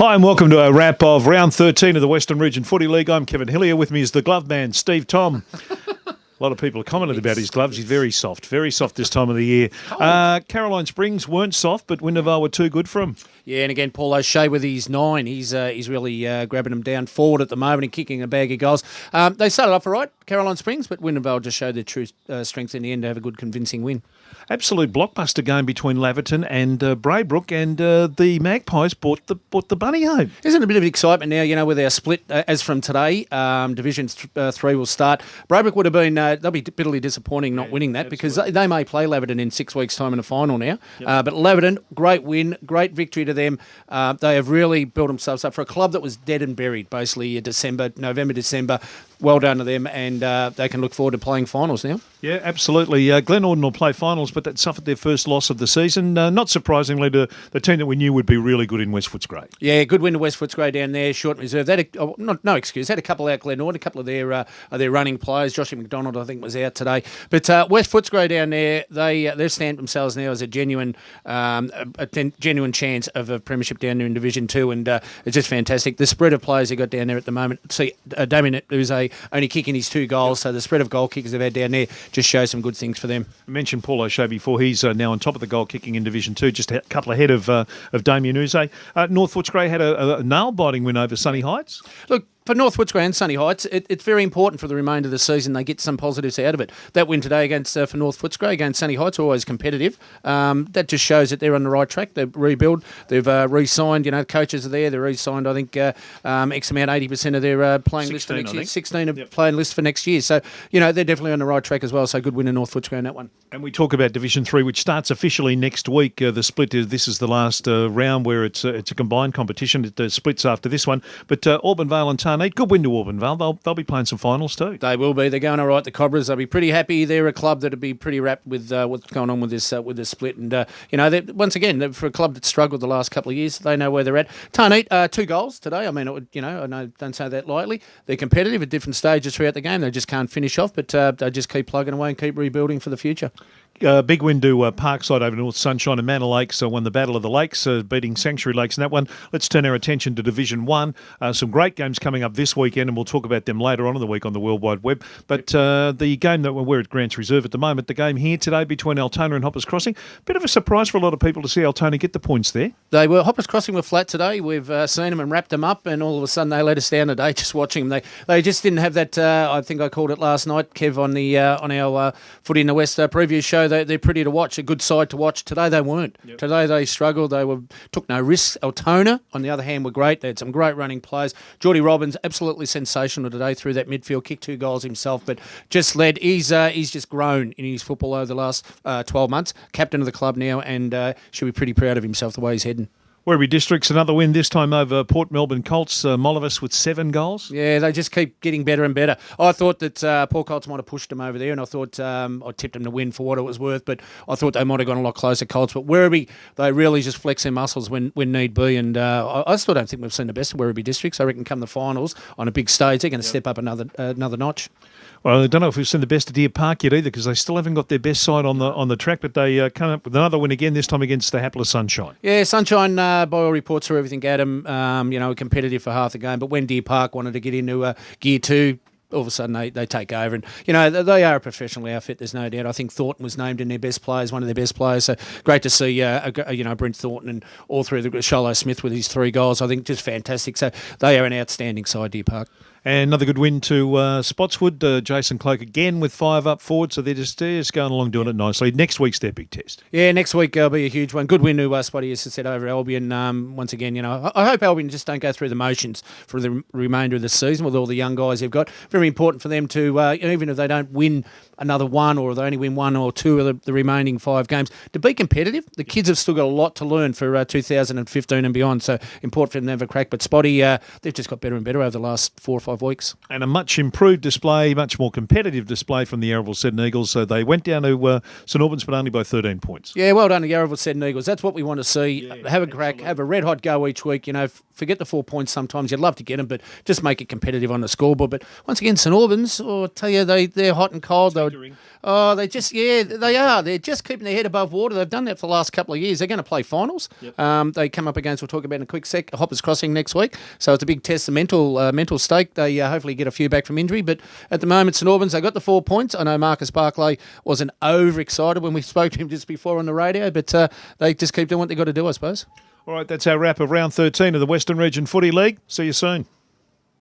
Hi and welcome to our wrap of round 13 of the Western Region Footy League. I'm Kevin Hillier. With me is the glove man, Steve Thom. A lot of people have commented about his gloves. He's very soft this time of the year. Caroline Springs weren't soft, but Wyndhamvale were too good for him. Yeah, and again, Paul O'Shea with his 9. He's really grabbing them down forward at the moment and kicking a bag of goals. They started off all right, Caroline Springs, but Wyndhamvale just showed their true strength in the end to have a good convincing win. Absolute blockbuster game between Laverton and Braybrook, and the Magpies brought the bunny home. Isn't it a bit of excitement now, with our split as from today? Division 3 will start. Braybrook would have been, they'll be bitterly disappointing not winning that because they may play Laverton in 6 weeks' time in a final now. Yep. But Laverton, great win, great victory to them. They have really built themselves up for a club that was dead and buried, basically November, December. Well done to them, and they can look forward to playing finals now. Yeah, absolutely. Glen Orden will play finals, but that suffered their first loss of the season. Not surprisingly, to the team that we knew would be really good in West Footscray. Yeah, good win to West Footscray down there, short and reserve. They had no excuse. They had a couple out Glen Orden, a couple of their running players. Joshua McDonald, I think, was out today. But West Footscray down there, they've stamped themselves now as a genuine chance of a premiership down there in Division 2, and it's just fantastic. The spread of players they got down there at the moment. See, Damien, who's only kicking his 2 goals, so the spread of goal kickers they've had down there just shows some good things for them. I mentioned Paul O'Shea before. He's now on top of the goal kicking in Division 2, just a couple ahead of Damien Uze. North Footscray had a nail-biting win over Sunny Heights. Look, for North Footscray and Sunny Heights, it's very important for the remainder of the season they get some positives out of it. That win today against for North Footscray against Sunny Heights, always competitive. That just shows that they're on the right track. They've rebuilt. They've re-signed. Coaches are there. They're re-signed. I think X amount, 80% of their playing list for next year. 16 of playing list for next year. So they're definitely on the right track as well. So good win in North Footscray on that one. And we talk about Division 3, which starts officially next week. The split this is the last round where it's a combined competition. It splits after this one. But Albanvale and Tarneit, good win to Albanvale. They'll be playing some finals too. They will be. They're going all right. The Cobras, they'll be pretty happy. They're a club that'll be pretty wrapped with what's going on with this split. And once again, for a club that struggled the last couple of years, they know where they're at. Tarneit, 2 goals today. I mean, I know, don't say that lightly. They're competitive at different stages throughout the game. They just can't finish off, but they just keep plugging away and keep rebuilding for the future. Big win to Parkside over North Sunshine, and Manor Lakes won the Battle of the Lakes, beating Sanctuary Lakes in that one. Let's turn our attention to Division 1. Some great games coming up this weekend, and we'll talk about them later on in the week on the World Wide Web. But the game that we're at Grants Reserve at the moment, the game here today between Altona and Hoppers Crossing, bit of a surprise for a lot of people to see Altona get the points there. They were. Hoppers Crossing were flat today. We've seen them and wrapped them up, and all of a sudden they let us down today just watching them. They just didn't have that, I think I called it last night, Kev, on our Footy in the West preview show. They're pretty to watch, a good side to watch. Today they weren't. Yep. Today they struggled. They took no risks. Altona, on the other hand, were great. They had some great running players. Geordie Robbins, absolutely sensational today through that midfield, kicked 2 goals himself, but just led. He's just grown in his football over the last 12 months. Captain of the club now, and should be pretty proud of himself the way he's heading. Werribee District's another win, this time over Port Melbourne Colts. Mollivis with 7 goals. Yeah, they just keep getting better and better. I thought that Port Colts might have pushed them over there, and I thought I tipped them to win for what it was worth, but I thought they might have gone a lot closer, Colts. But Werribee, they really just flex their muscles when need be, and I still don't think we've seen the best of Werribee Districts. I reckon come the finals on a big stage, they're going to step up another notch. Well, I don't know if we've seen the best of Deer Park yet either, because they still haven't got their best side on the track, but they come up with another win again, this time against the hapless Sunshine. Yeah, Sunshine, by all reports, threw everything at them, competitive for half the game, but when Deer Park wanted to get into Gear 2, all of a sudden they take over, and they are a professional outfit. There's no doubt. I think Thornton was named in their best players, one of their best players. So great to see Brent Thornton and all through the Shiloh Smith with his 3 goals. I think just fantastic. So they are an outstanding side, Deer Park. And another good win to Spotswood. Jason Cloak again with 5 up forward, so they're just going along doing it nicely. Next week's their big test. Yeah, next week will be a huge one. Good win to Spotty, as I said, over Albion. Once again, I hope Albion just don't go through the motions for the remainder of the season with all the young guys they've got. Very important for them to, even if they don't win another one, or they only win 1 or 2 of the remaining 5 games, to be competitive. The kids have still got a lot to learn for 2015 and beyond, so important for them to have a crack. But Spotty, they've just got better and better over the last 4 or 5 5 weeks. And a much improved display, much more competitive display from the Yarraville Seddon Eagles. So they went down to St. Albans, but only by 13 points. Yeah, well done to Yarraville Seddon Eagles. That's what we want to see. Yeah, have a crack, have a red-hot go each week. You know, forget the 4 points sometimes. You'd love to get them, but just make it competitive on the scoreboard. But once again, St. Albans, I'll tell you, they're hot and cold. They just, yeah, they are. They're just keeping their head above water. They've done that for the last couple of years. They're going to play finals. Yep. They come up against, we'll talk about in a quick sec, Hoppers Crossing next week. So it's a big test, a mental stake. They hopefully get a few back from injury. But at the moment, St. Albans, they got the 4 points. I know Marcus Barclay wasn't overexcited when we spoke to him just before on the radio, but they just keep doing what they've got to do, I suppose. All right, that's our wrap of round 13 of the Western Region Footy League. See you soon.